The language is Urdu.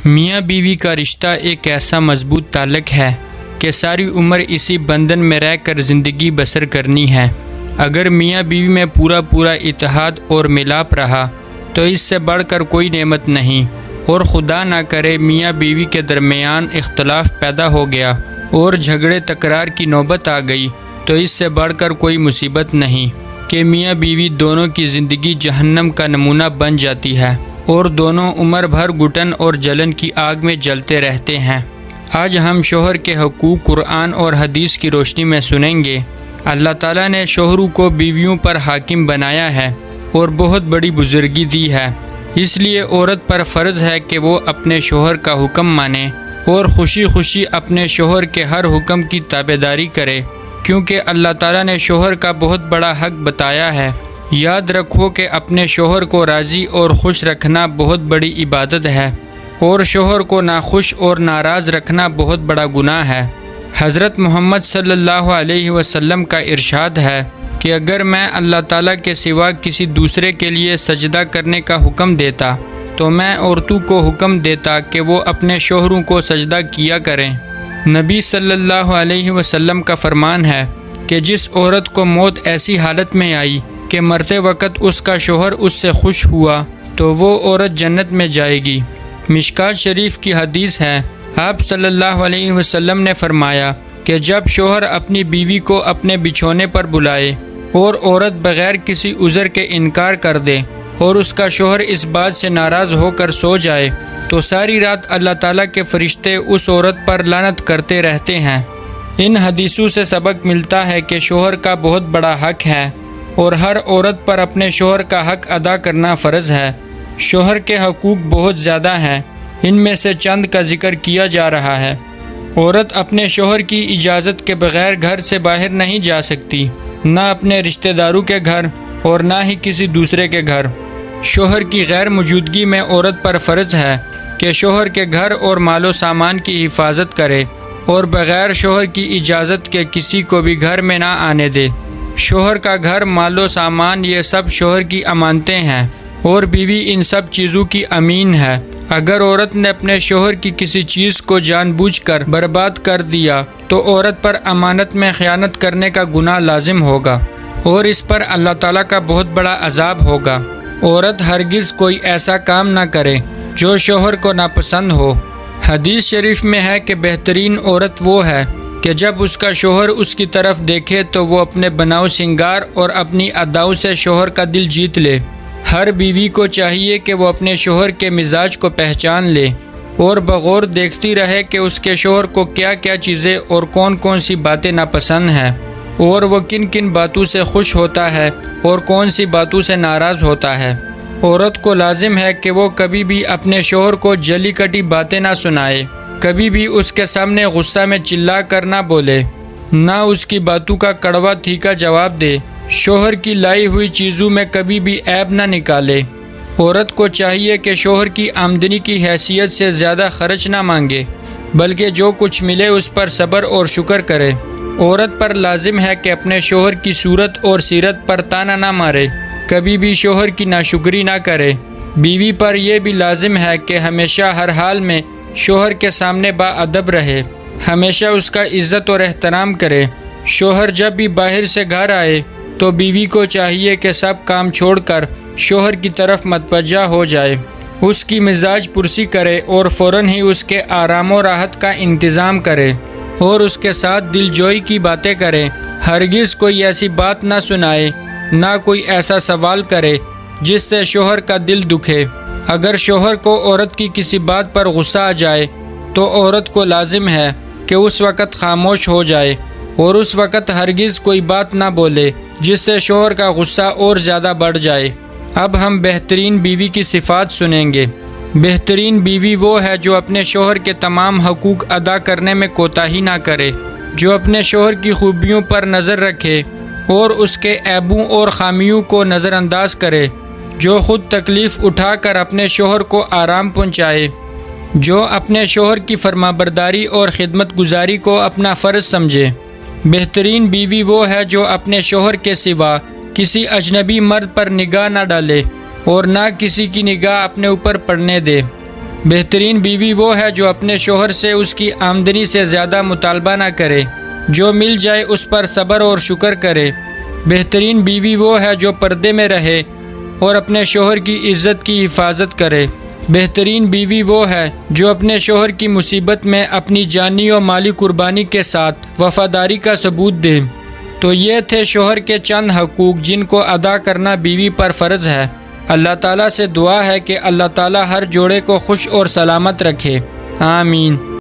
میاں بیوی کا رشتہ ایک ایسا مضبوط تعلق ہے کہ ساری عمر اسی بندھن میں رہ کر زندگی بسر کرنی ہے۔ اگر میاں بیوی میں پورا اتحاد اور ملاپ رہا تو اس سے بڑھ کر کوئی نعمت نہیں، اور خدا نہ کرے میاں بیوی کے درمیان اختلاف پیدا ہو گیا اور جھگڑے تکرار کی نوبت آ گئی تو اس سے بڑھ کر کوئی مصیبت نہیں کہ میاں بیوی دونوں کی زندگی جہنم کا نمونہ بن جاتی ہے اور دونوں عمر بھر گھٹن اور جلن کی آگ میں جلتے رہتے ہیں۔ آج ہم شوہر کے حقوق قرآن اور حدیث کی روشنی میں سنیں گے۔ اللہ تعالیٰ نے شوہروں کو بیویوں پر حاکم بنایا ہے اور بہت بڑی بزرگی دی ہے، اس لیے عورت پر فرض ہے کہ وہ اپنے شوہر کا حکم مانے اور خوشی خوشی اپنے شوہر کے ہر حکم کی تابعداری کرے، کیونکہ اللہ تعالیٰ نے شوہر کا بہت بڑا حق بتایا ہے۔ یاد رکھو کہ اپنے شوہر کو راضی اور خوش رکھنا بہت بڑی عبادت ہے، اور شوہر کو ناخوش اور ناراض رکھنا بہت بڑا گناہ ہے۔ حضرت محمد صلی اللہ علیہ وسلم کا ارشاد ہے کہ اگر میں اللہ تعالیٰ کے سوا کسی دوسرے کے لیے سجدہ کرنے کا حکم دیتا تو میں عورتوں کو حکم دیتا کہ وہ اپنے شوہروں کو سجدہ کیا کریں۔ نبی صلی اللہ علیہ وسلم کا فرمان ہے کہ جس عورت کو موت ایسی حالت میں آئی کہ مرتے وقت اس کا شوہر اس سے خوش ہوا تو وہ عورت جنت میں جائے گی۔ مشکات شریف کی حدیث ہے، آپ صلی اللہ علیہ وسلم نے فرمایا کہ جب شوہر اپنی بیوی کو اپنے بچھونے پر بلائے اور عورت بغیر کسی عذر کے انکار کر دے اور اس کا شوہر اس بات سے ناراض ہو کر سو جائے تو ساری رات اللہ تعالیٰ کے فرشتے اس عورت پر لعنت کرتے رہتے ہیں۔ ان حدیثوں سے سبق ملتا ہے کہ شوہر کا بہت بڑا حق ہے اور ہر عورت پر اپنے شوہر کا حق ادا کرنا فرض ہے۔ شوہر کے حقوق بہت زیادہ ہیں، ان میں سے چند کا ذکر کیا جا رہا ہے۔ عورت اپنے شوہر کی اجازت کے بغیر گھر سے باہر نہیں جا سکتی، نہ اپنے رشتہ داروں کے گھر اور نہ ہی کسی دوسرے کے گھر۔ شوہر کی غیر موجودگی میں عورت پر فرض ہے کہ شوہر کے گھر اور مال و سامان کی حفاظت کرے اور بغیر شوہر کی اجازت کے کسی کو بھی گھر میں نہ آنے دے۔ شوہر کا گھر، مال و سامان، یہ سب شوہر کی امانتیں ہیں اور بیوی ان سب چیزوں کی امین ہے۔ اگر عورت نے اپنے شوہر کی کسی چیز کو جان بوجھ کر برباد کر دیا تو عورت پر امانت میں خیانت کرنے کا گناہ لازم ہوگا اور اس پر اللہ تعالیٰ کا بہت بڑا عذاب ہوگا۔ عورت ہرگز کوئی ایسا کام نہ کرے جو شوہر کو ناپسند ہو۔ حدیث شریف میں ہے کہ بہترین عورت وہ ہے کہ جب اس کا شوہر اس کی طرف دیکھے تو وہ اپنے بناؤ سنگار اور اپنی اداؤں سے شوہر کا دل جیت لے۔ ہر بیوی کو چاہیے کہ وہ اپنے شوہر کے مزاج کو پہچان لے اور بغور دیکھتی رہے کہ اس کے شوہر کو کیا کیا چیزیں اور کون کون سی باتیں ناپسند ہیں، اور وہ کن کن باتوں سے خوش ہوتا ہے اور کون سی باتوں سے ناراض ہوتا ہے۔ عورت کو لازم ہے کہ وہ کبھی بھی اپنے شوہر کو جلی کٹی باتیں نہ سنائے، کبھی بھی اس کے سامنے غصہ میں چلا کر نہ بولے، نہ اس کی باتوں کا کڑوا تھیکا جواب دے، شوہر کی لائی ہوئی چیزوں میں کبھی بھی عیب نہ نکالے۔ عورت کو چاہیے کہ شوہر کی آمدنی کی حیثیت سے زیادہ خرچ نہ مانگے، بلکہ جو کچھ ملے اس پر صبر اور شکر کرے۔ عورت پر لازم ہے کہ اپنے شوہر کی صورت اور سیرت پر تانا نہ مارے، کبھی بھی شوہر کی ناشکری نہ کرے۔ بیوی پر یہ بھی لازم ہے کہ ہمیشہ ہر حال میں شوہر کے سامنے با ادب رہے، ہمیشہ اس کا عزت اور احترام کرے۔ شوہر جب بھی باہر سے گھر آئے تو بیوی کو چاہیے کہ سب کام چھوڑ کر شوہر کی طرف متوجہ ہو جائے، اس کی مزاج پرسی کرے اور فوراً ہی اس کے آرام و راحت کا انتظام کرے اور اس کے ساتھ دل جوئی کی باتیں کرے۔ ہرگز کوئی ایسی بات نہ سنائے، نہ کوئی ایسا سوال کرے جس سے شوہر کا دل دکھے۔ اگر شوہر کو عورت کی کسی بات پر غصہ آ جائے تو عورت کو لازم ہے کہ اس وقت خاموش ہو جائے اور اس وقت ہرگز کوئی بات نہ بولے جس سے شوہر کا غصہ اور زیادہ بڑھ جائے۔ اب ہم بہترین بیوی کی صفات سنیں گے۔ بہترین بیوی وہ ہے جو اپنے شوہر کے تمام حقوق ادا کرنے میں کوتاہی نہ کرے، جو اپنے شوہر کی خوبیوں پر نظر رکھے اور اس کے عیبوں اور خامیوں کو نظر انداز کرے، جو خود تکلیف اٹھا کر اپنے شوہر کو آرام پہنچائے، جو اپنے شوہر کی فرمانبرداری اور خدمت گزاری کو اپنا فرض سمجھے۔ بہترین بیوی وہ ہے جو اپنے شوہر کے سوا کسی اجنبی مرد پر نگاہ نہ ڈالے اور نہ کسی کی نگاہ اپنے اوپر پڑنے دے۔ بہترین بیوی وہ ہے جو اپنے شوہر سے اس کی آمدنی سے زیادہ مطالبہ نہ کرے، جو مل جائے اس پر صبر اور شکر کرے۔ بہترین بیوی وہ ہے جو پردے میں رہے اور اپنے شوہر کی عزت کی حفاظت کرے۔ بہترین بیوی وہ ہے جو اپنے شوہر کی مصیبت میں اپنی جانی و مالی قربانی کے ساتھ وفاداری کا ثبوت دے۔ تو یہ تھے شوہر کے چند حقوق جن کو ادا کرنا بیوی پر فرض ہے۔ اللہ تعالیٰ سے دعا ہے کہ اللہ تعالیٰ ہر جوڑے کو خوش اور سلامت رکھے، آمین۔